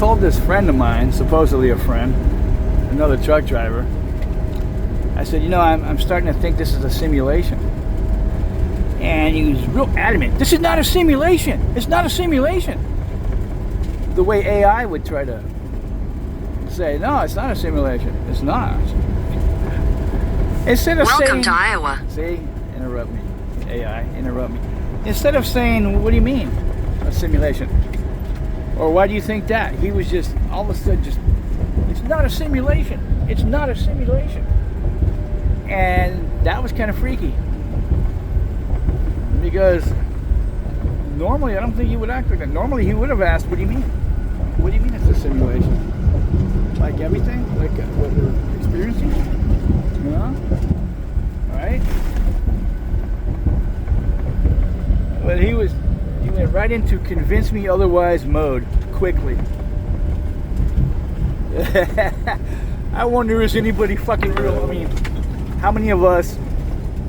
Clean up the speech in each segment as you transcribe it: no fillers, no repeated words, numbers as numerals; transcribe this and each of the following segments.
told this friend of mine, supposedly a friend, another truck driver, I said, I'm starting to think this is a simulation. And he was real adamant. This is not a simulation. It's not a simulation. The way AI would try to say, no, it's not a simulation. It's not. Instead of Welcome saying, to Iowa. See, interrupt me. AI, interrupt me. Instead of saying, what do you mean, a simulation? Or why do you think that? He was just, all of a sudden, it's not a simulation. It's not a simulation. And that was kind of freaky. Because normally, I don't think he would act like that. Normally, he would have asked, what do you mean? What do you mean it's a simulation? Like everything? Like what we're experiencing? Right? But he went right into convince me otherwise mode quickly. I wonder, is anybody fucking real? I mean, how many of us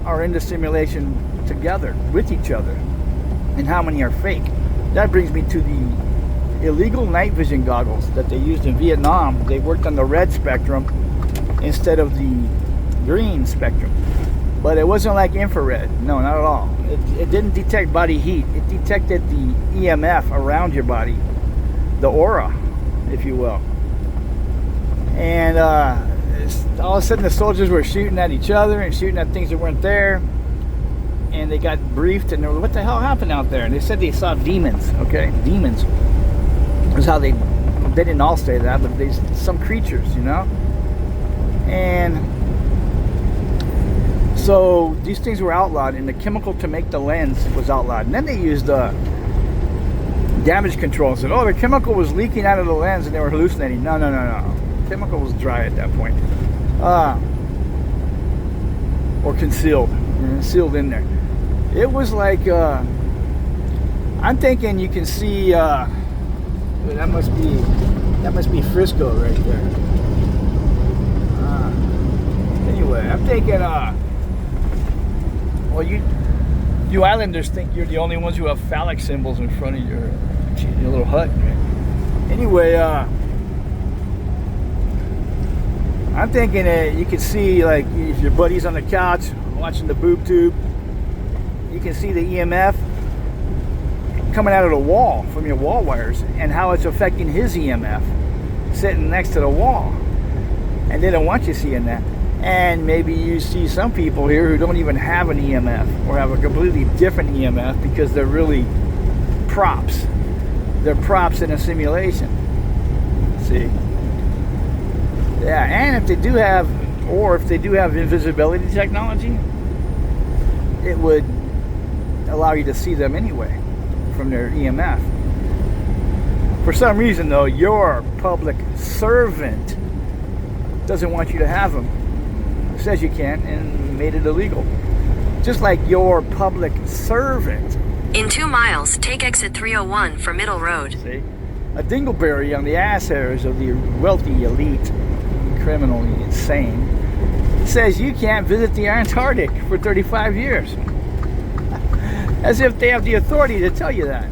are in the simulation together with each other, and how many are fake? That brings me to the illegal night vision goggles that they used in Vietnam. They worked on the red spectrum instead of the green spectrum, but it wasn't like infrared. No, not at all. It didn't detect body heat. It detected the EMF around your body, the aura, if you will. And all of a sudden the soldiers were shooting at each other and shooting at things that weren't there. And they got briefed, and they were, what the hell happened out there? And they said they saw demons, okay? Demons. That's how they didn't all say that, but some creatures, And so these things were outlawed, and the chemical to make the lens was outlawed. And then they used damage control and said, oh, the chemical was leaking out of the lens and they were hallucinating. No. The chemical was dry at that point. Or concealed in there. It was like, I'm thinking you can see, that must be Frisco right there. Anyway, I'm thinking, well, you islanders think you're the only ones who have phallic symbols in front of your little hut. Right? Anyway, I'm thinking you can see, like, if your buddy's on the couch watching the boob tube, you can see the EMF coming out of the wall from your wall wires and how it's affecting his EMF sitting next to the wall. And they don't want you seeing that. And maybe you see some people here who don't even have an EMF or have a completely different EMF because they're really props. They're props in a simulation. See? Yeah, and if they do have invisibility technology, it would allow you to see them anyway from their EMF. For some reason, though, your public servant doesn't want you to have them. Says you can't, and made it illegal. Just like your public servant. In 2 miles, take exit 301 for Middle Road. See? A dingleberry on the ass hairs of the wealthy elite, criminally insane, says you can't visit the Antarctic for 35 years. As if they have the authority to tell you that.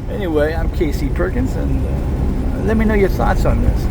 Anyway, I'm Casey Perkins, and let me know your thoughts on this.